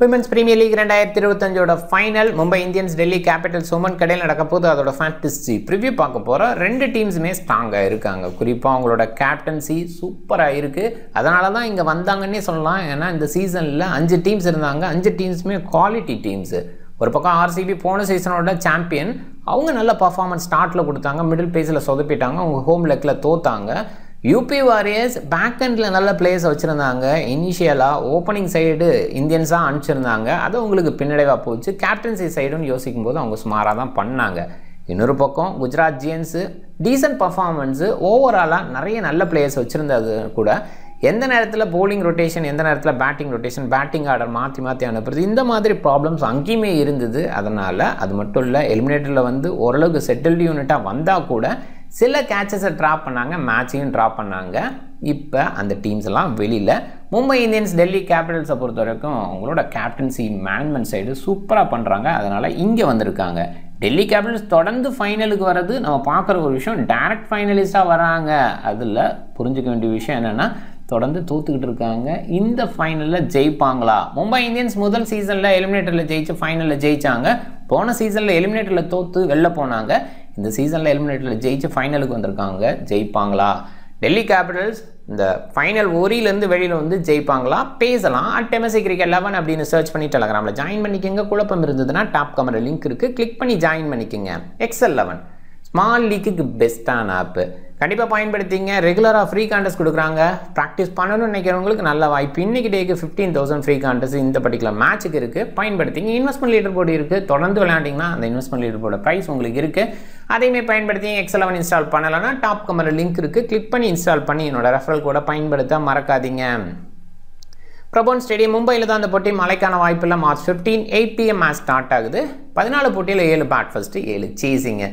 Women's premier league 2025 final Mumbai Indians Delhi Capitals women கடையில் நடக்க போது அதோட ஃபேண்டசி ப்ரிவ்யூ பார்க்க போகிறோம். ரெண்டு டீம்ஸுமே ஸ்ட்ராங்காக இருக்காங்க. குறிப்பாக அவங்களோட கேப்டன்சி சூப்பராக இருக்குது. அதனால தான் இங்கே வந்தாங்கன்னே சொல்லலாம். ஏன்னா இந்த சீசனில் 5 டீம்ஸ் இருந்தாங்க. 5 டீம்ஸுமே குவாலிட்டி டீம்ஸு. ஒரு பக்கம் ஆர்சிபி போன சீசனோட சாம்பியன், அவங்க நல்ல பர்ஃபார்மன்ஸ் ஸ்டார்ட்டில் கொடுத்தாங்க, மிடில் பேஸில் சொதப்பிட்டாங்க, அவங்க ஹோம் லெக்கில் தோத்தாங்க. யூபி வாரியர்ஸ் பேக் எண்டில் நல்ல பிளேயர்ஸ் வச்சுருந்தாங்க. இனிஷியலாக ஓப்பனிங் சைடு இந்தியன்ஸாக அனுப்பிச்சிருந்தாங்க. அது உங்களுக்கு பின்னடைவாக போச்சு. கேப்டன்சி சைடுன்னு யோசிக்கும் போது அவங்க சுமாராக தான் பண்ணாங்க. இன்னொரு பக்கம் குஜராத் ஜியன்ஸு டீசன்ட் பர்ஃபார்மன்ஸு, ஓவராலாக நிறைய நல்ல பிளேயர்ஸ் வச்சுருந்தது கூட எந்த நேரத்தில் போலிங் ரொட்டேஷன், எந்த நேரத்தில் பேட்டிங் ரொட்டேஷன், பேட்டிங் ஆர்டர் மாற்றி அனுப்புறது, இந்த மாதிரி ப்ராப்ளம்ஸ் அங்கேயுமே இருந்தது. அதனால் அது மட்டும் இல்லை, எலிமினேட்டரில் வந்து ஓரளவுக்கு செட்டில்டு யூனிட்டாக வந்தால் கூட சில கேட்சஸை ட்ராப் பண்ணாங்க, மேட்சையும் ட்ராப் பண்ணாங்க. இப்போ அந்த டீம்ஸ் எல்லாம் வெளியில். மும்பை இந்தியன்ஸ் டெல்லி கேபிட்டல்ஸை பொறுத்த வரைக்கும் அவங்களோட கேப்டன்சி மேனேஜ்மெண்ட் சைடு சூப்பராக பண்ணுறாங்க. அதனால் இங்கே வந்திருக்காங்க. டெல்லி கேபிட்டல்ஸ் தொடர்ந்து ஃபைனலுக்கு வர்றது நம்ம பார்க்குற ஒரு விஷயம். டைரக்ட் ஃபைனலிஸ்ட்டாக வராங்க. அதில் புரிஞ்சுக்க வேண்டிய விஷயம் என்னென்னா, தொடர்ந்து தோத்துக்கிட்டு இருக்காங்க. இந்த ஃபைனலில் ஜெயிப்பாங்களா? மும்பை இந்தியன்ஸ் முதல் சீசனில் எலிமினேட்டரில் ஜெயிச்சு ஃபைனலில் ஜெயித்தாங்க. போன சீசனில் எலிமினேட்டரில் தோற்று வெளில போனாங்க. இந்த சீசனில் எலிமினேட்டரில் ஜெயிச்சு ஃபைனலுக்கு வந்திருக்காங்க. ஜெயிப்பாங்களா? டெல்லி கேபிட்டல்ஸ் இந்த ஃபைனல் ஓரியிலேருந்து வெளியில் வந்து ஜெயிப்பாங்களா? பேசலாம். MSC Cricket 11 அப்படின்னு சர்ச் பண்ணி டெலகிராமில் ஜாயின் பண்ணிக்கோங்க. குழப்பம் இருந்ததுன்னா டாப் கமெண்ட் லிங்க் இருக்குது, கிளிக் பண்ணி ஜாயின் பண்ணிக்கோங்க. XL11 ஸ்மால் லீக்குக்கு பெஸ்ட்டான ஆப்பு. கண்டிப்பாக பயன்படுத்திங்க. ரெகுலராக ஃப்ரீ கான்டெஸ்ட் கொடுக்குறாங்க. ப்ராக்டிஸ் பண்ணணும்னு நினைக்கிறவங்களுக்கு நல்ல வாய்ப்பு. இன்றைக்கி டேக்கு 15,000 ஃப்ரீ கான்டெஸ்ட் இந்த பர்டிகுலர் மேட்ச்சுக்கு இருக்குது. பயன்படுத்திங்க. இன்வெஸ்ட்மெண்ட் லீடர் போர்டு இருக்குது. தொடர்ந்து விளையாண்டிங்கன்னா அந்த இன்வெஸ்ட்மெண்ட் லீடர் போர்டு ப்ரைஸ் உங்களுக்கு இருக்குது. அதையுமே பயன்படுத்தி XL11 இன்ஸ்டால் பண்ணலைன்னா டாப் கமெண்ட் லிங்க் இருக்குது, கிளிக் பண்ணி இன்ஸ்டால் பண்ணி என்னோட ரெஃபரல் கூட பயன்படுத்த மறக்காதீங்க. பிரபோன் ஸ்டேடியம் மும்பையில் தான் அந்த போட்டி. மழைக்கான வாய்ப்பில் மார்ச் 15 8 PM மேட்ச் ஸ்டார்ட் ஆகுது. 14 போட்டியில் 7 பேட் ஃபர்ஸ்ட்டு 7 சேஸிங்க.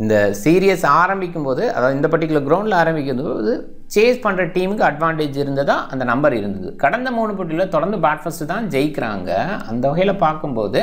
இந்த சீரியஸ் ஆரம்பிக்கும் போது, அதாவது இந்த பர்டிகுலர் கிரவுண்டில் ஆரம்பிக்கும் போது சேஸ் பண்ணுற டீமுக்கு அட்வான்டேஜ் இருந்ததா அந்த நம்பர் இருந்தது. கடந்த 3 போட்டியில் தொடர்ந்து பேட் ஃபர்ஸ்ட்டு தான் ஜெயிக்கிறாங்க. அந்த வகையில் பார்க்கும்போது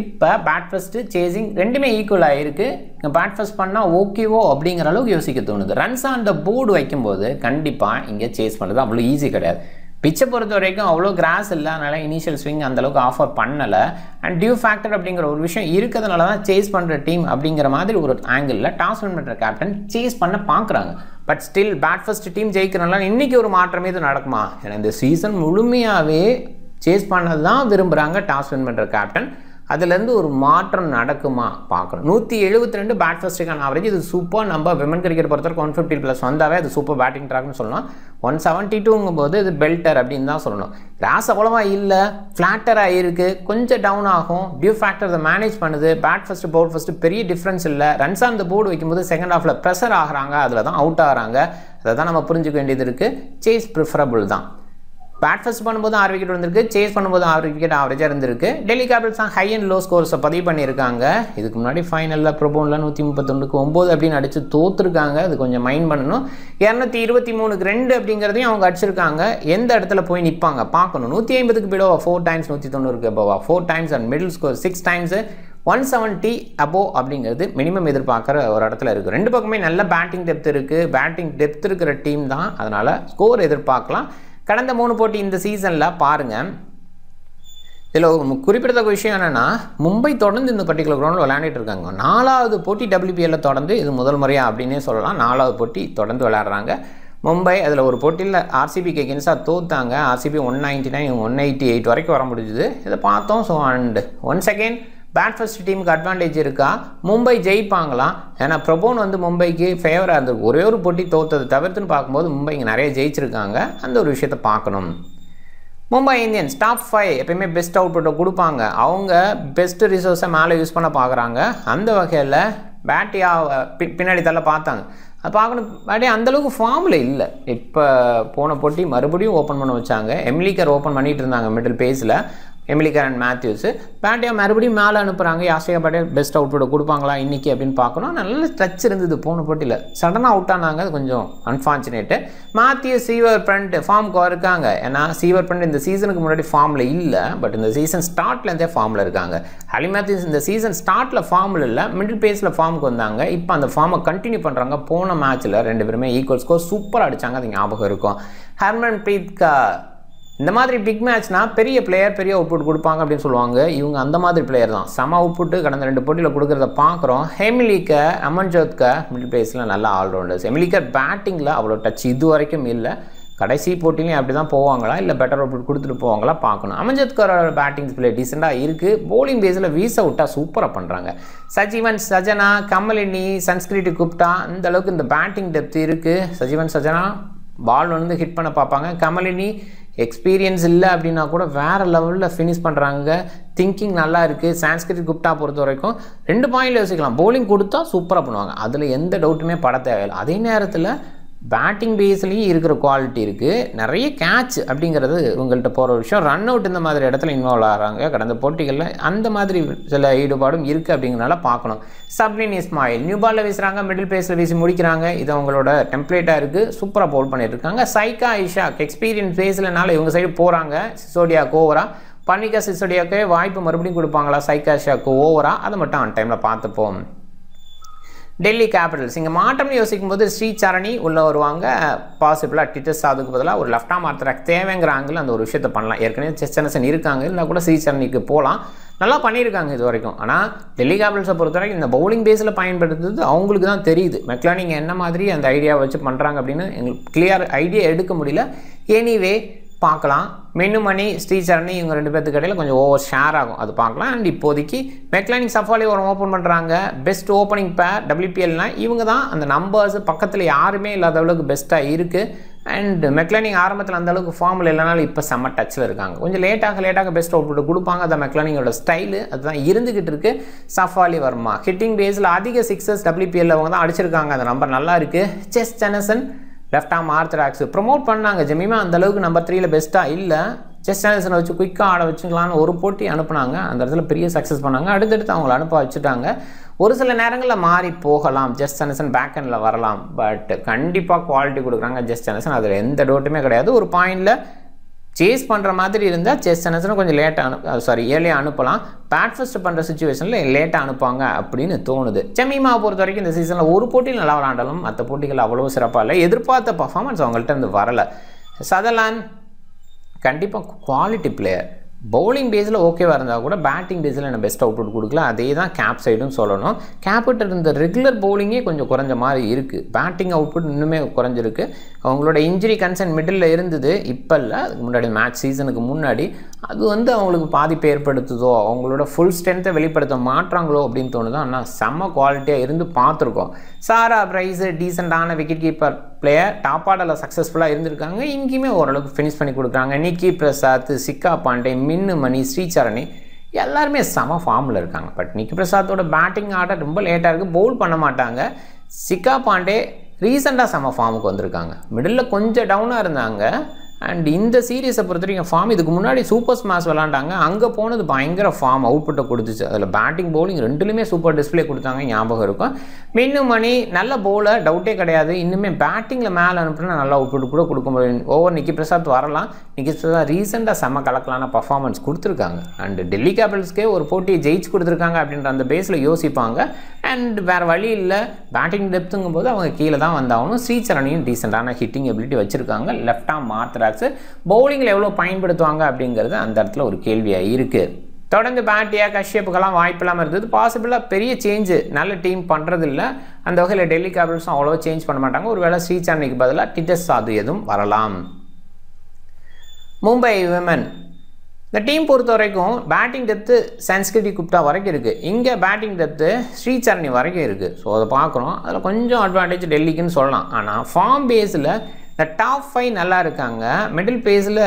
இப்போ பேட் ஃபர்ஸ்ட்டு சேசிங் ரெண்டுமே ஈக்குவலாக இருக்குது. இங்கே பேட் ஃபர்ஸ்ட் பண்ணால் ஓகேவோ அப்படிங்கிற அளவுக்கு யோசிக்க தோணுது. ரன்ஸ் ஆன் த போர்டு வைக்கும்போது கண்டிப்பாக இங்கே சேஸ் பண்ணுறது அவ்வளோ ஈஸி கிடையாது. பிச்சை பொறுத்த வரைக்கும் அவ்வளோ கிராஸ் இல்லை, அதனால் இனிஷியல் ஸ்விங் அந்தளவுக்கு ஆஃபர் பண்ணலை. அண்ட் டியூ ஃபேக்டர் அப்படிங்கிற ஒரு விஷயம் இருக்கிறதுனால தான் சேஸ் பண்ணுற டீம் அப்படிங்கிற மாதிரி ஒரு ஆங்கிளில் டாஸ் வின் பண்ணுற கேப்டன் சேஸ் பண்ண பார்க்குறாங்க. But still bat first team ஜெயிக்கிறனால இன்றைக்கி ஒரு மாற்றமே இது நடக்குமா? ஏன்னா இந்த சீசன் முழுமையாகவே சேஸ் பண்ணது தான் விரும்புகிறாங்க டாஸ் வின் பண்ணுற கேப்டன். அதுலேருந்து ஒரு மாற்றம் நடக்குமா பார்க்கணும். 172 பேட் ஃபர்ஸ்ட்டுக்கான ஆவரேஜ். இது சூப்பர் நம்பர். விமன் கிரிக்கெட் பொறுத்தவரைக்கும் 150+ வந்தாவே அது சூப்பர் பேட்டிங் ட்ராக்னு சொல்லலாம். 172ங்கும் போது இது பெல்டர் அப்படின்னு தான் சொல்லணும். கிராஸ் அவ்வளோவா இல்லை, ஃப்ளாட்டராக இருக்குது, கொஞ்சம் டவுன் ஆகும். டியூ ஃபேக்டர் அதை மேனேஜ் பண்ணுது. பேட் ஃபர்ஸ்ட்டு பவுல் ஃபர்ஸ்ட்டு பெரிய டிஃப்ரென்ஸ் இல்லை. ரன்ஸ் ஆன் த போர்டு வைக்கும்போது செகண்ட் ஹாஃபில் ப்ரெஷர் ஆகிறாங்க, அதில் தான் அவுட் ஆகிறாங்க. அதை தான் நம்ம புரிஞ்சுக்க வேண்டியது இருக்குது. சேஸ் ப்ரிஃபரபிள் தான். பேட் ஃபர்ஸ்ட் பண்ணும்போது 6 விக்கெட் வந்திருக்கு, சேஸ் பண்ணும்போது 6 விக்கெட் ஆவரேஜாக இருந்திருக்கு. டெல்லி கேபிட்டல்ஸ் தான் ஹை அண்ட் லோ ஸ்கோர்ஸை பதிவு பண்ணியிருக்காங்க. இதுக்கு முன்னாடி ஃபைனலில் ப்ரோபோனில் 131க்கு 9 அப்படின்னு அடித்து தோற்றுருக்காங்க. அது கொஞ்சம் மைண்ட் பண்ணணும். 223க்கு 2 அப்படிங்கிறதையும் அவங்க அடிச்சிருக்காங்க. எந்த இடத்துல போய் நிற்பாங்க பார்க்கணும். 150க்கு பிலோவா 4 டைம்ஸ், 190க்கு அபோவா 4 times and middle score 6 times, 170 above அப்படிங்கிறது மினிமம் எதிர்பார்க்குற ஒரு இடத்துல இருக்குது. ரெண்டு பக்கமே நல்ல பேட்டிங் டெப்த் இருக்குது. பேட்டிங் டெப்த் இருக்கிற டீம் தான், அதனால் ஸ்கோர் எதிர்பார்க்கலாம். கடந்த 3 போட்டி இந்த சீசனில் பாருங்கள். இதில் குறிப்பிடத்தக்க விஷயம் என்னென்னா, மும்பை தொடர்ந்து இந்த பர்டிகுலர் கிரவுண்டில் விளையாண்டுட்டு இருக்காங்க. 4வது போட்டி WPL தொடர்ந்து இது முதல் முறையாக அப்படின்னே சொல்லலாம். 4வது போட்டி தொடர்ந்து விளையாடுறாங்க மும்பை. அதில் ஒரு போட்டியில் RCBக்கு எகென்ஸ்டாக தோத்தாங்க. RCB 199 188 வரைக்கும் வர முடிஞ்சுது. இதை பார்த்தோம். So and once again bat first டீமுக்கு அட்வான்டேஜ் இருக்கா? மும்பை ஜெயிப்பாங்களா? ஏன்னா பிரபோன் வந்து மும்பைக்கு ஃபேவராக இருந்தது. ஒரே ஒரு போட்டி தோத்தது தவிர்த்துன்னு பார்க்கும்போது மும்பை இங்கே நிறைய ஜெயிச்சிருக்காங்க. அந்த ஒரு விஷயத்தை பார்க்கணும். மும்பை இந்தியன்ஸ் டாப் 5 எப்பயுமே பெஸ்ட் அவுட்புட்டை கொடுப்பாங்க. அவங்க பெஸ்ட் ரிசோர்ஸை மேலே யூஸ் பண்ண பார்க்குறாங்க. அந்த வகையில் பேட்டியாக பின்னாடி தள்ள பார்த்தாங்க. அது பார்க்கணும். பேட்டியாக அந்தளவுக்கு ஃபார்மில் இல்லை. இப்போ போன போட்டி மறுபடியும் ஓப்பன் பண்ண வச்சாங்க. எம்லிகர் ஓப்பன் பண்ணிகிட்டு இருந்தாங்க மிடில் பேஸில். எமிலிகர் அண்ட் மேத்யூஸ் பேட்டியாக மறுபடியும் மேலே அனுப்புகிறாங்க. யாஷிகா பட்டேல் பெஸ்ட் அவுட்புட்டை கொடுப்பாங்களா இன்றைக்கி அப்படின்னு பார்க்கணும். நல்ல டச் இருந்தது போன போட்டியில். சடனாக அவுட் ஆனாங்க, அது கொஞ்சம் அன்ஃபார்ச்சுனேட்டு. மேத்யூஸ் சீவர் பிரண்ட் ஃபார்முக்கு இருக்காங்க. ஏன்னா சீவர் பிரண்ட் இந்த சீசனுக்கு முன்னாடி ஃபார்மில் இல்லை, பட் இந்த சீசன் ஸ்டார்ட்லேருந்தே ஃபார்மில் இருக்காங்க. அலி மேத்யூஸ் இந்த சீசன் ஸ்டார்ட்டில் ஃபார்மில் இல்லை, மிடில் பேஸில் ஃபார்முக்கு வந்தாங்க. இப்போ அந்த ஃபார்மை கண்டினியூ பண்ணுறாங்க. போன மேட்ச்சில் 2 பேருமே ஈக்குவல் ஸ்கோர் சூப்பராக அடித்தாங்க. அது ஞாபகம் இருக்கும். ஹர்மன்பிரீத் இந்த மாதிரி பிக் மேட்ச்னா பெரிய பிளேயர் பெரிய அவுட்புட் கொடுப்பாங்க அப்படின்னு சொல்லுவாங்க. இவங்க அந்த மாதிரி பிளேயர் தான். செம அவுட்புட்டு கடந்த 2 போட்டியில் கொடுக்குறத பார்க்குறோம். ஹெமிலிக்கர், அமன்ஜோத்கர் மிடில் பேஸில் நல்ல ஆல்ரவுண்டர்ஸ். ஹெமிலிக்கர் பேட்டிங்கில் அவ்வளோ டச் இது வரைக்கும் இல்லை. கடைசி போட்டிலையும் அப்படி தான் போவாங்களா இல்லை பெட்டர் அவுட்புட் கொடுத்துட்டு போவாங்களா பார்க்கணும். அமன்ஜோத்கரோட பேட்டிங் பிளே டீசெண்டாக இருக்குது. போலிங் பேஸில் வீச விட்டா சூப்பராக பண்ணுறாங்க. சஜீவன் சஜனா, கமலினி, சன்ஸ்கிரிட் குப்தா இந்த அளவுக்கு இந்த பேட்டிங் டெப்த் இருக்குது. சஜீவன் சஜனா பால் வந்து ஹிட் பண்ண பார்ப்பாங்க. கமலினி எக்ஸ்பீரியன்ஸ் இல்லை அப்படின்னா கூட வேறு லெவலில் ஃபினிஷ் பண்ணுறாங்க. திங்கிங் நல்லா இருக்குது. சான்ஸ்கிரிட் குப்தா பொறுத்த வரைக்கும் 2 பாயிண்டில் யோசிக்கலாம். பவுலிங் கொடுத்தா சூப்பராக பண்ணுவாங்க, அதில் எந்த டவுட்டுமே பட தேவையில்லை. அதே நேரத்தில் பேட்டிங் பேஸ்லேயும் இருக்கிற குவாலிட்டி இருக்குது. நிறைய கேட்ச் அப்படிங்கிறது இவங்கள்ட்ட போகிற விஷயம். ரன் அவுட் இந்த மாதிரி இடத்துல இன்வால்வ் ஆகிறாங்க. கடந்த போட்டிகளில் அந்த மாதிரி சில ஈடுபாடும் இருக்குது அப்படிங்கிறனால பார்க்கணும். சப்லின் இஸ்மாயில் நியூ பாலில் வீசுகிறாங்க, மிடில் பேஸில் வீசி முடிக்கிறாங்க. இது அவங்களோட டெம்ப்ளேட்டாக இருக்குது. சூப்பராக பவுல் பண்ணிட்டு இருக்காங்க. சைகா இஷாக் எக்ஸ்பீரியன்ஸ் பேஸ்லனால இவங்க சைடு போகிறாங்க. சிசோடியாக்கு ஓவரா, பன்னிகா சிசோடியாக்கே வாய்ப்பு மறுபடியும் கொடுப்பாங்களா சைகா இஷாக்கு ஓவரா, அதை மட்டும் ஆன் டைமில் பார்த்துப்போம். டெல்லி கேபிட்டல்ஸ் இங்கே மாற்றம்னு யோசிக்கும் போது ஸ்ரீசரணி உள்ளே வருவாங்க. பாசிபிளாக டிட்டஸ் அதுக்கு பதிலாக ஒரு லெஃப்ட் ஆர்ம் ஆர்த்தராக் தேவைங்கிற ஆங்கிள் அந்த ஒரு விஷயத்தை பண்ணலாம். ஏற்கனவே செஸ்டனசன் இருக்காங்க, இல்லை கூட ஸ்ரீசரணிக்கு போகலாம். நல்லா பண்ணியிருக்காங்க இது வரைக்கும். ஆனால் டெல்லி கேபிட்டல்ஸை பொறுத்த வரைக்கும் இந்த பவுலிங் பேஸில் பயன்படுத்துறது அவங்களுக்கு தான் தெரியுது. மெக்லானிங் என்ன மாதிரி அந்த ஐடியாவை வச்சு பண்ணுறாங்க அப்படின்னு எங்களுக்கு கிளியர் ஐடியா எடுக்க முடியல. எனிவே பார்க்கலாம். மென்னுமணி, ஸ்ரீசரணி இவங்க 2 பேர்த்துக்கு இடையில் கொஞ்சம் ஓவர் ஷேர் ஆகும், அது பார்க்கலாம். அண்ட் இப்போதைக்கு மெக்லானிங் சஃபாலி ஒரு ஓப்பன் பண்ணுறாங்க. பெஸ்ட் ஓப்பனிங் பேர் WPLனால் இவங்க தான். அந்த நம்பர்ஸ் பக்கத்தில் யாருமே இல்லாத அளவுக்கு பெஸ்ட்டாக இருக்குது. அண்ட் மெக்லானிங் ஆரம்பத்தில் அந்த அளவுக்கு ஃபார்மில் இல்லைனாலும் இப்போ செம்ம டச்சில் இருக்காங்க. கொஞ்சம் லேட்டாக பெஸ்ட் அவுட்புட் கொடுப்பாங்க. அந்த மெக்லானிங்கோட ஸ்டைலு அதுதான் இருந்துக்கிட்டு இருக்குது. சஃபாலி வர்மா ஹிட்டிங் பேஸில் அதிக 6s WPL அவங்க தான் அடிச்சிருக்காங்க. அந்த நம்பர் நல்லா இருக்குது. Jess Jonassen left arm orthodox promote பண்ணாங்க. ஜெமிமா அந்தளவுக்கு நம்பர் 3ல் பெஸ்ட்டாக இல்லை. செஸ் ஜெனசனை வச்சு குயிக்காக ஆட வச்சுக்கலான்னு ஒரு போட்டி அனுப்புனாங்க. அந்த இடத்துல பெரிய சக்ஸஸ் பண்ணாங்க. அடுத்தடுத்து அவங்கள அனுப்ப வச்சுட்டாங்க. ஒரு சில நேரங்களில் மாறி போகலாம். ஜெஸ் ஜெனசன் பேக் ஹேண்டில் வரலாம். பட் கண்டிப்பாக குவாலிட்டி கொடுக்குறாங்க ஜெஸ் ஜெனசன், அதில் எந்த டவுட்டுமே கிடையாது. ஒரு பாயிண்டில் சேஸ் பண்ணுற மாதிரி இருந்தால் செஸ் ஜெனசனை கொஞ்சம் ஏர்லியாக அனுப்பலாம். பேட் ஃபர்ஸ்ட் பண்ணுற சுச்சுவேஷனில் லேட்டாக அனுப்புவாங்க அப்படின்னு தோணுது. ஜெமிமா பொறுத்த வரைக்கும் இந்த சீசனில் ஒரு போட்டியில் நல்லா விளாண்டாலும் மற்ற போட்டிகள் அவ்வளோ சிறப்பாக இல்லை. எதிர்பார்த்த பர்ஃபார்மன்ஸ் அவங்கள்ட்ட இருந்து வரலை. சதர்லாண்ட் கண்டிப்பாக குவாலிட்டி பிளேயர். பவுலிங் பேஸில் ஓகேவாக இருந்தால் கூட பேட்டிங் பேஸில் என்ன பெஸ்ட் அவுட்புட் கொடுக்கல. அதே தான் கேப் சைடும் சொல்லணும். கேப்பிட்டல் இருந்த ரெகுலர் பவுலிங்கே கொஞ்சம் குறைஞ்ச மாதிரி இருக்குது. பேட்டிங் அவுட்புட் இன்னுமே குறைஞ்சிருக்கு. அவங்களோட இன்ஜுரி கன்சர்ன் மிடில் இருந்தது, இப்போ இல்லை. அதுக்கு முன்னாடி மேட்ச் சீசனுக்கு முன்னாடி அது வந்து அவங்களுக்கு பாதிப்பை ஏற்படுத்துதோ, அவங்களோட ஃபுல் ஸ்ட்ரென்த்தை வெளிப்படுத்த மாற்றாங்களோ அப்படின்னு தோணுது. ஆனால் செம்ம குவாலிட்டியாக இருந்து பார்த்துருக்கோம். சாரா பிரைஸ் டீசெண்டான விக்கெட் கீப்பர் பிளேயர், டாப் ஆர்டரில் சக்ஸஸ்ஃபுல்லாக இருந்திருக்காங்க. இங்கேயுமே ஓரளவுக்கு ஃபினிஷ் பண்ணி கொடுக்குறாங்க. நிக்கி பிரசாத், சிக்கா பாண்டே, மின்னுமணி, ஸ்ரீசரணி எல்லாருமே செம ஃபார்மில் இருக்காங்க. பட் நிக்கி பிரசாத்தோட பேட்டிங் ஆர்டர் ரொம்ப லேட்டாக இருக்குது. பவுல் பண்ண மாட்டாங்க. சிக்கா பாண்டே ரீசெண்டாக செம ஃபார்முக்கு வந்திருக்காங்க. மிடில் கொஞ்சம் டவுனாக இருந்தாங்க. அண்ட் இந்த சீரீஸை பொறுத்த வரைக்கும் ஃபார்ம் இதுக்கு முன்னாடி சூப்பர் ஸ்மாஷ் விளாண்டாங்க. அங்கே போனது பயங்கர ஃபார்ம் அவுட்புட்டை கொடுத்துச்சு. அதில் பேட்டிங் பவுலிங் ரெண்டுலேயுமே சூப்பர் டிஸ்பிளே கொடுத்தாங்க, ஞாபகம் இருக்கும். மின்னுமணி நல்ல பவுலர், டவுட்டே கிடையாது. இன்னுமே பேட்டிங்கில் மேலே அனுப்புனா நல்ல அவுட்புட் கூட கொடுக்க முடியும். ஓவர் நிக்கி பிரசாத் வரலாம். நிக்கி பிரசாத் ரீசெண்டாக செம்ம கலக்கலான பர்ஃபார்மன்ஸ் கொடுத்துருக்காங்க. அண்ட் டெல்லி கேபிட்டல்ஸ்க்கே ஒரு போட்டியை ஜெயிச்சு கொடுத்துருக்காங்க அப்படின்ற அந்த பேஸில் யோசிப்பாங்க. அண்ட் வேறு வழி இல்லை. பேட்டிங் டெப்த்துங்கும் போது அவங்க கீழே தான் வந்தாகணும். ஸ்ரீசரணியும் டீசெண்டான ஹிட்டிங் எபிலிட்டி வச்சுருக்காங்க. லெஃப்ட் ஆர்ம் ஆர்த்தராக்ஸ் பவுலிங்கில் எவ்வளோ பயன்படுத்துவாங்க அப்படிங்கிறது அந்த இடத்துல ஒரு கேள்வியாக இருக்குது. தொடர்ந்து பேட்டியா கஷ்யப்புக்கெல்லாம் வாய்ப்பு இல்லாமல் இருந்தது. பாசிபிளாக பெரிய சேஞ்சு நல்ல டீம் பண்ணுறதில்ல. அந்த வகையில் டெல்லி கேபிட்டல்ஸும் அவ்வளோ சேஞ்ச் பண்ண மாட்டாங்க. ஒருவேளை ஸ்ரீசரணிக்கு பதிலாக டிட்டஸ் சாது எதுவும் வரலாம். மும்பை விமன் இந்த டீம் பொறுத்த வரைக்கும் பேட்டிங் டெப்த்து சன்ஸ்கிரிட் குப்தா வரைக்கும் இருக்குது. இங்கே பேட்டிங் டெப்த்து ஸ்ரீசரணி வரைக்கும் இருக்குது. ஸோ அதை பார்க்குறோம். அதில் கொஞ்சம் அட்வான்டேஜ் டெல்லிக்குன்னு சொல்லலாம். ஆனால் ஃபார்ம் பேஸில் இந்த டாப் 5 நல்லா இருக்காங்க. மிடில் பேஸில்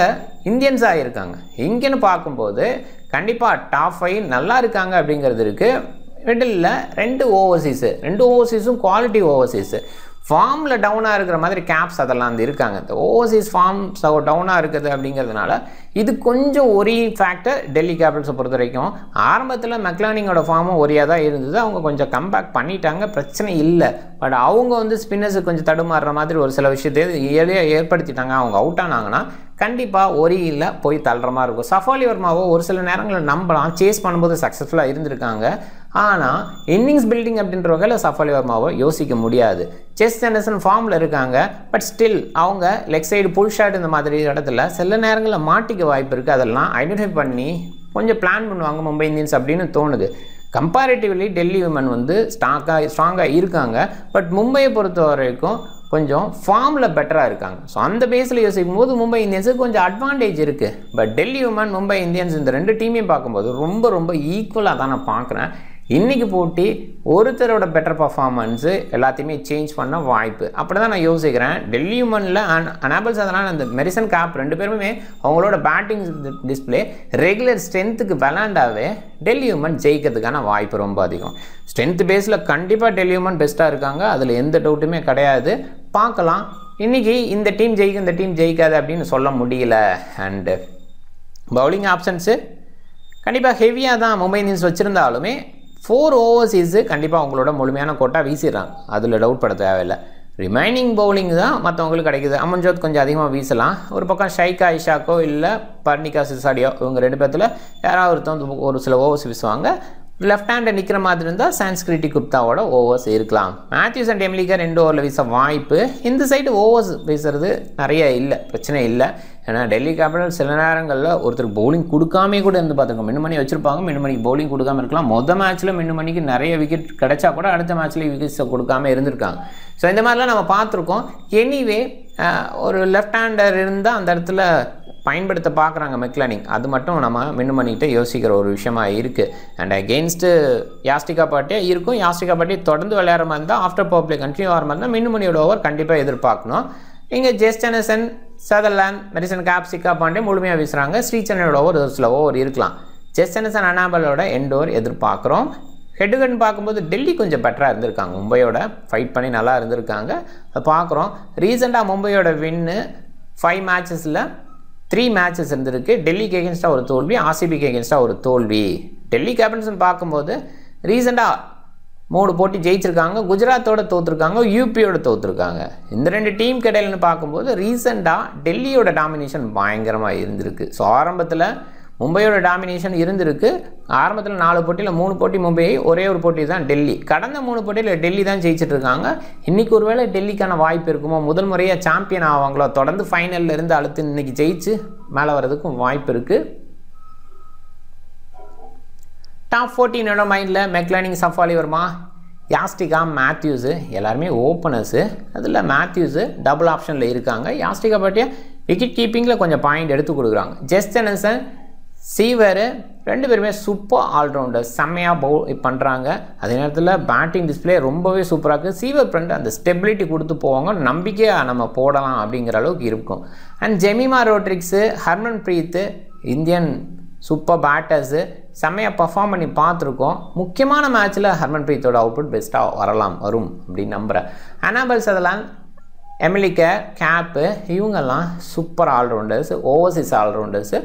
இந்தியன்ஸாக இருக்காங்க. இங்கேன்னு பார்க்கும்போது கண்டிப்பாக டாப் 5 நல்லா இருக்காங்க அப்படிங்கிறது இருக்குது. மிடில் 2 ஓவர்சீஸும் குவாலிட்டி ஓவர்சீஸு. ஃபார்மில் டவுனாக இருக்கிற மாதிரி கேப்ஸ் அதெல்லாம் இருக்காங்க. இந்த ஓவர்சீஸ் ஃபார்ம் டவுனாக இருக்குது அப்படிங்கிறதுனால இது கொஞ்சம் ஒரே ஃபேக்டர் டெல்லி கேபிட்டல்ஸை பொறுத்த வரைக்கும். ஆரம்பத்தில் மெக்லானிங்கோட ஃபார்மும் ஒரியாக தான் இருந்தது. அவங்க கொஞ்சம் கம்பேக் பண்ணிட்டாங்க, பிரச்சனை இல்லை. பட் அவங்க வந்து ஸ்பின்னர்ஸுக்கு கொஞ்சம் தடுமாறுற மாதிரி ஒரு சில விஷயத்தை ஏற்படுத்திட்டாங்க. அவங்க அவுட் ஆனாங்கன்னா கண்டிப்பாக ஒரியில் போய் தள்ளுற மாதிரி இருக்கும். சஃபாலி வர்மாவோ ஒரு சில நேரங்களில் நம்பலாம். சேஸ் பண்ணும்போது சக்ஸஸ்ஃபுல்லாக இருந்திருக்காங்க. ஆனால் இன்னிங்ஸ் பில்டிங் அப்படின்ற வகையில் சஃப் அலி வர்மாவை யோசிக்க முடியாது. செஸ் ஜெனரேஷன் ஃபார்மில் இருக்காங்க, பட் ஸ்டில் அவங்க லெக் சைடு புல் ஷாட் இந்த மாதிரி இடத்துல சில நேரங்களில் மாட்டிக்க வாய்ப்பு இருக்குது. அதெல்லாம் ஐடென்டிஃபை பண்ணி கொஞ்சம் பிளான் பண்ணுவாங்க மும்பை இந்தியன்ஸ் அப்படின்னு தோணுது. கம்பேரிட்டிவ்லி டெல்லி விமன் வந்து ஸ்ட்ராங்காக இருக்காங்க, பட் மும்பையை பொறுத்த வரைக்கும் கொஞ்சம் ஃபார்மில் பெட்டராக இருக்காங்க. ஸோ அந்த பேஸில் யோசிக்கும் போது மும்பை இந்தியன்ஸுக்கு கொஞ்சம் அட்வான்டேஜ் இருக்குது. But Delhi women Mumbai Indians இந்த ரெண்டு டீமையும் பார்க்கும்போது ரொம்ப ரொம்ப ஈக்குவலாக தான் நான் பார்க்குறேன். இன்றைக்கி போட்டி ஒருத்தரோட பெட்டர் பர்ஃபார்மன்ஸு எல்லாத்தையுமே சேஞ்ச் பண்ண வாய்ப்பு அப்படி தான் நான் யோசிக்கிறேன். டெல்லி விமனில் அனாபல்ஸ் அதனால் அந்த மெரிசன் கேப் ரெண்டு பேருமே அவங்களோட பேட்டிங் டிஸ்பிளே ரெகுலர் ஸ்ட்ரென்த்துக்கு விளாண்டாவே டெல்லி விமன் ஜெயிக்கிறதுக்கான வாய்ப்பு ரொம்ப அதிகம். ஸ்ட்ரென்த் பேஸில் கண்டிப்பாக டெல்லி விமன் பெஸ்ட்டாக இருக்காங்க, அதில் எந்த டவுட்டுமே கிடையாது. பார்க்கலாம் இன்றைக்கி இந்த டீம் ஜெயிக்கும் இந்த டீம் ஜெயிக்காது அப்படின்னு சொல்ல முடியல. அண்டு பவுலிங் ஆப்ஷன்ஸு கண்டிப்பாக ஹெவியாக தான் மும்பை இந்தியன்ஸ் வச்சுருந்தாலுமே 4 ஓவர்ஸீஸு கண்டிப்பாக அவங்களோட முழுமையான கோட்டா வீசிடுறாங்க, அதில் டவுட் பட தேவையில்லை. ரிமைனிங் பவுலிங் தான் மற்றவங்களுக்கு கிடைக்குது. அமன்ஜோத் கொஞ்சம் அதிகமாக வீசலாம். ஒரு பக்கம் ஷைகா இஷாக்கோ இல்லை பர்னிகா சிசாடியோ இவங்க ரெண்டு பேர்த்தில் யாராவது ஒருத்தவங்க ஒரு சில ஓவர்ஸ் வீசுவாங்க. லெஃப்ட் ஹேண்டில் நிற்கிற மாதிரி இருந்தால் சான்ஸ்கிரிட்டி குப்தாவோட ஓவர்ஸ் இருக்கலாம். மேத்யூஸ் அண்ட் எம்லிகா 2 ஓவரில் வீச வாய்ப்பு. இந்த சைடு ஓவர்ஸ் வீசுறது நிறைய இல்லை, பிரச்சனை இல்லை. ஏன்னா டெல்லி கேபிட்டல் சில நேரங்களில் ஒருத்தருக்கு பவுலிங் கொடுக்காமே கூட இருந்து பார்த்துருக்கோம். மின்னுமணி வச்சுருப்பாங்க, மின்னுமணிக்கு பவுலிங் கொடுக்காம இருக்கலாம். மொதல் மேட்ச்சில் மின்னுமணிக்கு நிறைய விக்கெட் கிடைச்சா கூட அடுத்த மேட்ச்சில் விக்கெட்ஸை கொடுக்காம இருந்திருக்காங்க. ஸோ இந்த மாதிரிலாம் நம்ம பார்த்துருக்கோம். எனிவே ஒரு லெஃப்ட் ஹேண்டர் இருந்தால் அந்த இடத்துல பயன்படுத்த பார்க்குறாங்க மெக்லானிங், அது மட்டும் நம்ம மின்னுமணிகிட்ட யோசிக்கிற ஒரு விஷயமா இருக்குது. அண்ட் அகெயின்ஸ்ட்டு யாஸ்டிகா பாட்டியே இருக்கும். யாஸ்டிகா பாட்டி தொடர்ந்து விளையாடுற மாதிரி இருந்தால் ஆஃப்டர் பவர் பிளே கண்டினியூ ஆகிற மாதிரி இருந்தால் மின்னுமணியோட ஓவர் கண்டிப்பாக எதிர்பார்க்கணும். இங்கே ஜெஸ் ஜெனரேஷன், சதர்லேண்ட், மெரிசன் கேப், சிக்கா பாண்டே முழுமையாக வீசுகிறாங்க. ஸ்ரீசனையோட ஓவர் ஒரு சில ஓவர் இருக்கலாம். ஜெஸ் ஜெனரேஷன் அனாபலோட எண்ட் ஓவர் எதிர்பார்க்குறோம். ஹெட் டு ஹெட் பார்க்கும்போது டெல்லி கொஞ்சம் பெட்டராக இருந்திருக்காங்க, மும்பையோட ஃபைட் பண்ணி நல்லா இருந்திருக்காங்க, அதை பார்க்குறோம். ரீசெண்டாக மும்பையோட வின்னு 5 மேட்சஸில் 3 மேட்சஸ் இருந்திருக்கு. டெல்லிக்கு எகென்ஸ்டாக ஒரு தோல்வி, ஆர்சிபிக்கு எகென்ஸ்டாக ஒரு தோல்வி. டெல்லி கேபிட்டல்ஸ்னு பார்க்கும்போது ரீசெண்டாக 3 போட்டி ஜெயிச்சிருக்காங்க, குஜராத்தோட தோற்றுருக்காங்க, யூபியோட தோற்றுருக்காங்க. இந்த 2 டீம் கிடையில்னு பார்க்கும்போது ரீசெண்டாக டெல்லியோட டாமினேஷன் பயங்கரமாக இருந்திருக்கு. ஸோ ஆரம்பத்தில் மும்பையோட டாமினேஷன் இருந்திருக்கு. ஆரம்பத்தில் 4 போட்டியில் 3 போட்டி மும்பை, ஒரே ஒரு போட்டி தான் டெல்லி. கடந்த 3 போட்டியில் டெல்லி தான் ஜெயிச்சிட்டு இருக்காங்க. இன்றைக்கி ஒரு வேளை டெல்லிக்கான வாய்ப்பு இருக்குமோ, முதல் முறையாக சாம்பியன் ஆவாங்களோ, தொடர்ந்து ஃபைனலில் இருந்து அழுத்து இன்றைக்கி ஜெயிச்சு மேலே வர்றதுக்கும் வாய்ப்பு இருக்குது. டாப் 14 மைண்டில் மெக்லானிங், சஃப் அலி வர்மா, யாஸ்டிகா, மேத்யூஸு எல்லாருமே ஓப்பனர்ஸு. அதில் மேத்யூஸு டபுள் ஆப்ஷனில் இருக்காங்க. யாஸ்டிகா பாட்டியா விக்கெட் கீப்பிங்கில் கொஞ்சம் பாயிண்ட் எடுத்து கொடுக்குறாங்க. ஜெஸ் ஜெனரேஷன், சீவர் 2 பேருமே சூப்பர் ஆல்ரவுண்டர், செம்மையாக பவுல் பண்ணுறாங்க. அதே நேரத்தில் பேட்டிங் டிஸ்பிளே ரொம்பவே சூப்பராக இருக்குது. சீவர் ஃப்ரெண்ட் அந்த ஸ்டெபிலிட்டி கொடுத்து போவாங்க, நம்பிக்கையாக நம்ம போடலாம் அப்படிங்கிற அளவுக்கு இருக்கும். And Jemimah Rodrigues, Harmanpreet Indian super batters செம்மையாக பர்ஃபார்ம் பண்ணி பார்த்துருக்கோம். முக்கியமான மேட்ச்சில் ஹர்மன் பிரீத்தோட அவுட்புட் பெஸ்ட்டாக வரும் அப்படின்னு நம்புகிறேன். அனாபல் சதர்லேண்ட், எமிலிகா, கேப்பு இவங்கெல்லாம் சூப்பர் ஆல்ரவுண்டர்ஸ், ஓவர்சீஸ் ஆல்ரவுண்டர்ஸு.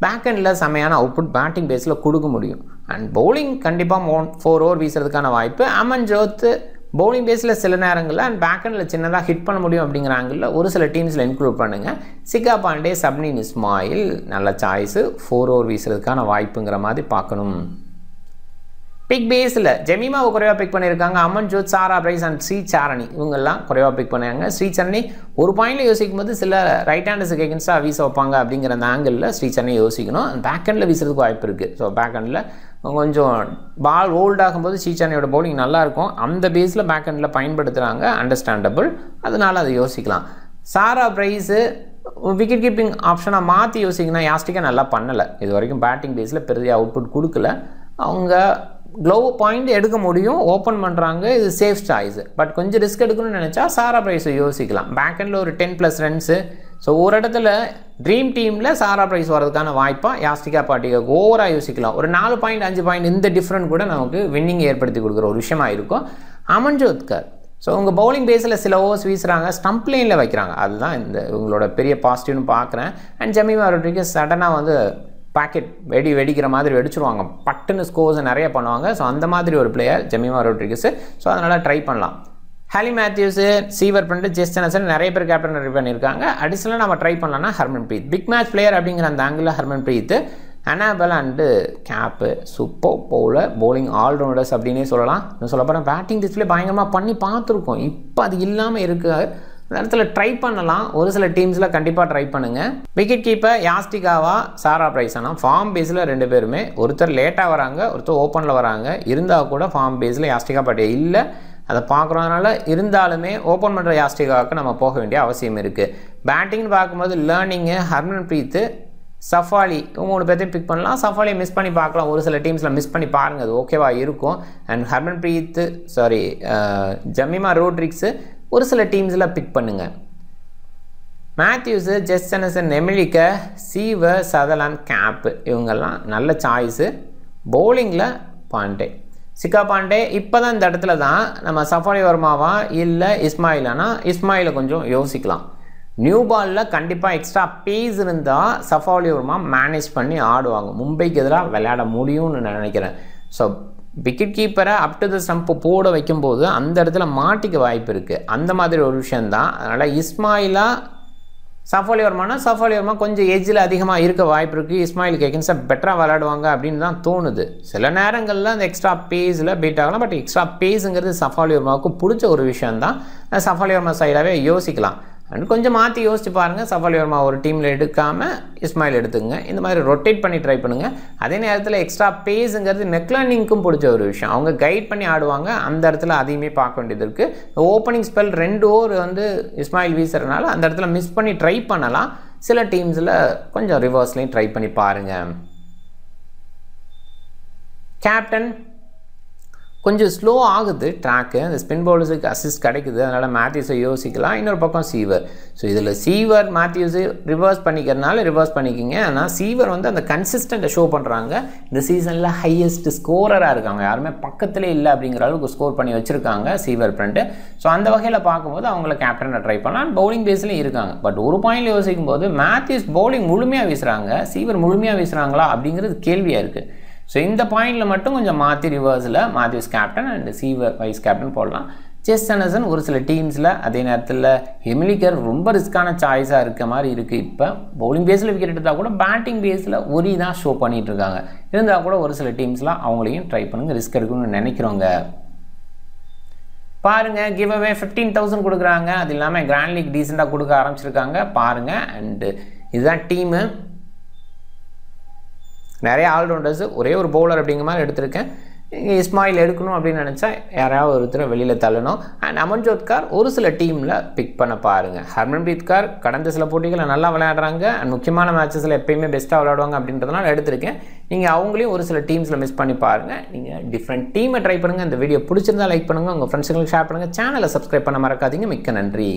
பேக்கெண்டில் செம்மையான அவுட்புட் பேட்டிங் பேஸில் கொடுக்க முடியும். அண்ட் பவுலிங் கண்டிப்பாக 4 ஓவர் வீசுறதுக்கான வாய்ப்பு. அமன்ஜோத் பவுலிங் பேஸில் சில நேரங்களில் அண்ட் பேக்கெண்டில் சின்னதாக ஹிட் பண்ண முடியும் அப்படிங்கிற ஆங்கிளில் ஒரு சில டீம்ஸில் இன்க்ளூட் பண்ணுங்கள். சிக்கா பாண்டே, சப்னின் இஸ்மாயில் நல்ல சாய்ஸு, 4 ஓவர் வீசுறதுக்கான வாய்ப்புங்கிற மாதிரி பார்க்கணும். பிக் பேஸில் ஜெமிமாவை குறைவாக பிக் பண்ணியிருக்காங்க. அமன்ஜோத், சாரா பிரைஸ் அண்ட் ஸ்ரீசரணி இவங்கெல்லாம் குறைவாக பிக் பண்ணியிருக்காங்க. ஸ்ரீசரணி ஒரு பாயிண்டில் யோசிக்கும் போது சில ரைட் ஹேண்டர்ஸுக்கு எகென்ஸ்டாக வீச வைப்பாங்க அப்படிங்கிற அந்த ஆங்கிளில் ஸ்ரீசரணி யோசிக்கணும். பேக் ஹேண்டில் வீசுறதுக்கு வாய்ப்பு இருக்குது. ஸோ பேக் ஹேண்டில் கொஞ்சம் பால் ஓல்ட் ஆகும்போது ஸ்ரீசரணியோட பவுலிங் நல்லாயிருக்கும். அந்த பேஸில் பேக் ஹேண்டில் பயன்படுத்துகிறாங்க, அண்டர்ஸ்டாண்டபிள், அதனால் அதை யோசிக்கலாம். சாரா பிரைஸு விக்கெட் கீப்பிங் ஆப்ஷனாக மாற்றி யோசிக்கணும். யாஸ்டிக்கா நல்லா பண்ணலை, இது வரைக்கும் பேட்டிங் பேஸில் பெரிய அவுட்புட் கொடுக்கல. அவங்க க்ளோவ் பாயிண்ட் எடுக்க முடியும், ஓப்பன் பண்ணுறாங்க, இது சேஃப் சாய்ஸு. பட் கொஞ்சம் ரிஸ்க் எடுக்கணும்னு நினச்சா சாரா பிரைஸை யோசிக்கலாம். பேக் ஹேண்டில் ஒரு 10+ ரன்ஸு. ஸோ ஒரு இடத்துல ட்ரீம் டீமில் சாரா பிரைஸ் வரதுக்கான வாய்ப்பாக யாஸ்டிகா பாட்டிக்கு ஓவராக யோசிக்கலாம். ஒரு 4 பாயிண்ட் 5 பாயிண்ட் இந்த டிஃப்ரெண்ட் கூட நமக்கு வின்னிங் ஏற்படுத்தி கொடுக்குற ஒரு விஷயமா இருக்கும். அமன்ஜோத்கர் ஸோ உங்கள் பவுலிங் பேஸில் சில ஓவர்ஸ் வீசுகிறாங்க, ஸ்டம்ப் லைனில் வைக்கிறாங்க, அதுதான் இந்த இவங்களோட பெரிய பாசிட்டிவ்னு பார்க்குறேன். அண்ட் ஜெமிமா ரோட்ரிகஸ் சடனாக வந்து பாக்கெட் வெடிக்கிற மாதிரி வெடிச்சிருவாங்க, பட்டுன்னு ஸ்கோர்ஸை நிறைய பண்ணுவாங்க. ஸோ அந்த மாதிரி ஒரு பிளேயர் ஜெமிமா ரோட்ரிகஸ். ஸோ அதனால் ட்ரை பண்ணலாம். Hayley Matthews, Sciver Brunt, Jess Jonassen நிறைய பேர் கேப்டன் பண்ணியிருக்காங்க. அடிஷனலாக நம்ம ட்ரை பண்ணலாம்னா Harmanpreet big match player அப்படிங்கிற அந்த ஆங்கிளில் Harmanpreet. Annabel and Kapp super bowling allrounders அப்படின்னே சொல்லலாம். இன்னும் சொல்லப்போனால் பேட்டிங் டிஸ்பிளே பயங்கரமாக பண்ணி பார்த்துருக்கோம். இப்போ அது இல்லாமல் இருக்குது. நேரத்தில் ட்ரை பண்ணலாம். ஒரு சில டீம்ஸில் கண்டிப்பாக ட்ரை பண்ணுங்கள். விக்கெட் கீப்பர் யாஸ்டிகாவா சாரா பிரைசனா ஃபார்ம் பேஸில் 2 பேருமே ஒருத்தர் லேட்டாக வராங்க, ஒருத்தர் ஓப்பனில் வராங்க. இருந்தால் கூட ஃபார்ம் பேஸில் யாஸ்டிகா பாட்டியா இல்லை, அதை பார்க்குறதுனால இருந்தாலுமே ஓப்பன் பண்ணுற யாஸ்டிகாவுக்கு நம்ம போக வேண்டிய அவசியம் இருக்குது. பேட்டிங்னு பார்க்கும்போது லேர்னிங்கு ஹர்மன்பிரீத் சஃபாலி 3 பேர்த்தையும் பிக் பண்ணலாம். சஃபாலியை மிஸ் பண்ணி பார்க்கலாம். ஒரு சில டீம்ஸில் மிஸ் பண்ணி பாருங்கள், அது ஓகேவா இருக்கும். அண்ட் ஹர்மன்பிரீத் ஜமீமா ரோட்ரிக்ஸு ஒரு சில டீம்ஸில் பிக் பண்ணுங்கள். மேத்யூஸு ஜெஸ்டனசன் நெமிலிக்க சீவர் சதர்லாண்ட் கேப்பு இவங்கெல்லாம் நல்ல சாய்ஸு. பவுலிங்கில் பாண்டே சிக்கா பாண்டே இப்போ தான் இந்த இடத்துல தான் நம்ம சஃபாலி வர்மாவா இல்லை இஸ்மாயிலானா இஸ்மாயிலை கொஞ்சம் யோசிக்கலாம். நியூ பாலில் கண்டிப்பாக எக்ஸ்ட்ரா பேஸ் இருந்தால் சஃபாலி வர்மா மேனேஜ் பண்ணி ஆடுவாங்க. மும்பைக்கு எதிராக விளையாட முடியும்னு நான் நினைக்கிறேன். ஸோ விக்கெட் கீப்பரை அப் டு த ஸ்டம்ப் போட வைக்கும்போது அந்த இடத்துல மாட்டிக்க வாய்ப்பு இருக்குது. அந்த மாதிரி ஒரு விஷயந்தான். அதனால் இஸ்மாயிலா சஃபாலி வர்மா கொஞ்சம் ஏஜில் அதிகமாக இருக்க வாய்ப்பு இருக்குது. இஸ்மாயிலுக்கு எகென்ஸ்டாக பெட்டராக விளையாடுவாங்க அப்படின்னு தான் தோணுது. சில நேரங்களில் அந்த எக்ஸ்ட்ரா பேஸில் பீட் ஆகலாம். பட் எக்ஸ்ட்ரா பேஸுங்கிறது சஃபாலி வர்மாவுக்கு பிடிச்ச ஒரு விஷயந்தான். சஃபாலி வர்மா சைடாகவே யோசிக்கலாம். அண்ட் கொஞ்சம் மாற்றி யோசிச்சு பாருங்கள். சஃபாலி வர்மா ஒரு டீமில் எடுக்காமல் இஸ்மாயில் எடுத்துங்க. இந்த மாதிரி ரொட்டேட் பண்ணி ட்ரை பண்ணுங்கள். அதே நேரத்தில் எக்ஸ்ட்ரா பேஸுங்கிறது நெக்லானிங்க்கும் பிடிச்ச ஒரு விஷயம். அவங்க கைட் பண்ணி ஆடுவாங்க. அந்த இடத்துல அதையுமே பார்க்க வேண்டியது இருக்குது. ஓப்பனிங் ஸ்பெல் 2 ஓவர் இஸ்மாயில் வீசுறதுனால அந்த இடத்துல மிஸ் பண்ணி ட்ரை பண்ணலாம். சில டீம்ஸில் கொஞ்சம் ரிவர்ஸ்லையும் ட்ரை பண்ணி பாருங்கள். கேப்டன் கொஞ்சம் ஸ்லோ ஆகுது ட்ராக்கு. அந்த ஸ்பின் பவுலர்ஸுக்கு அசிஸ்ட் கிடைக்குது. அதனால் மேத்யூஸை யோசிக்கலாம். இன்னொரு பக்கம் சீவர். ஸோ இதில் சீவர் மேத்யூஸு ரிவர்ஸ் பண்ணிக்கிறதுனால ரிவர்ஸ் பண்ணிக்கிங்க. ஆனால் சீவர் அந்த கன்சிஸ்டண்ட்டை ஷோ பண்ணுறாங்க. இந்த சீசனில் ஹையஸ்ட் ஸ்கோரராக இருக்காங்க. யாருமே பக்கத்திலே இல்லை அப்படிங்கிற அளவுக்கு ஸ்கோர் பண்ணி வச்சுருக்காங்க சீவர் ஃப்ரெண்டு. ஸோ அந்த வகையில் பார்க்கும்போது அவங்கள கேப்டனை ட்ரை பண்ணலாம். பவுலிங் பேஸ்லேயும் இருக்காங்க. பட் ஒரு பாயிண்டில் யோசிக்கும் போது மேத்யூஸ் பவுலிங் முழுமையாக வீசுகிறாங்க, சீவர் முழுமையாக வீசுகிறாங்களா அப்படிங்கிறது கேள்வியாக இருக்குது. ஸோ இந்த பாயிண்டில் மட்டும் கொஞ்சம் மாற்றி ரிவர்ஸில் Matthews captain and Sciver vice captain போடலாம். ஜெஸ்டனசன் ஒரு சில டீம்ஸில், அதே நேரத்தில் ஹெமிலிக்கர் ரொம்ப ரிஸ்க்கான சாய்ஸாக இருக்க மாதிரி இருக்குது. இப்போ பவுலிங் பேஸில் விக்கெட் எடுத்தால் கூட பேட்டிங் பேஸில் ஒரி தான் ஷோ பண்ணிகிட்டு இருக்காங்க. இருந்தால் கூட ஒரு சில டீம்ஸில் அவங்களையும் ட்ரை பண்ணுங்கள். ரிஸ்க் எடுக்கணும்னு நினைக்கிறவங்க பாருங்கள். கிவ் அவே 15,000 கொடுக்குறாங்க. அது இல்லாமல் கிராண்ட் லீக் டீசெண்டாக கொடுக்க ஆரம்பிச்சிருக்காங்க பாருங்கள். அண்டு இதுதான் டீமு. நிறைய ஆல்ரவுண்டர்ஸு, ஒரே ஒரு பவுலர் அப்படிங்கிற மாதிரி எடுத்திருக்கேன். இங்கே இஸ்மாயில் எடுக்கணும் அப்படின்னு நினச்சா யாராவது ஒருத்தரை வெளியில் தள்ளணும். அண்ட் அமன்ஜோத் கார் ஒரு சில டீமில் பிக் பண்ண பாருங்கள். ஹர்மன்பிரீத் கார் கடந்த சில போட்டிகளில் நல்லா விளையாடுறாங்க. அண்ட் முக்கியமான மேட்சஸில் எப்பயுமே பெஸ்ட்டாக விளையாடுவாங்க அப்படின்றதுனால எடுத்திருக்கேன். நீங்கள் அவங்களையும் ஒரு சில டீம்ஸில் மிஸ் பண்ணி பாருங்கள். நீங்கள் டிஃப்ரெண்ட் டீமை ட்ரை பண்ணுங்கள். இந்த வீடியோ பிடிச்சிருந்தா லைக் பண்ணுங்கள், உங்கள் ஃப்ரெண்ட்ஸுங்களுக்கு ஷேர் பண்ணுங்கள். சேனலை சப்ஸ்கிரைப் பண்ண மறக்காதீங்க. மிக்க நன்றி.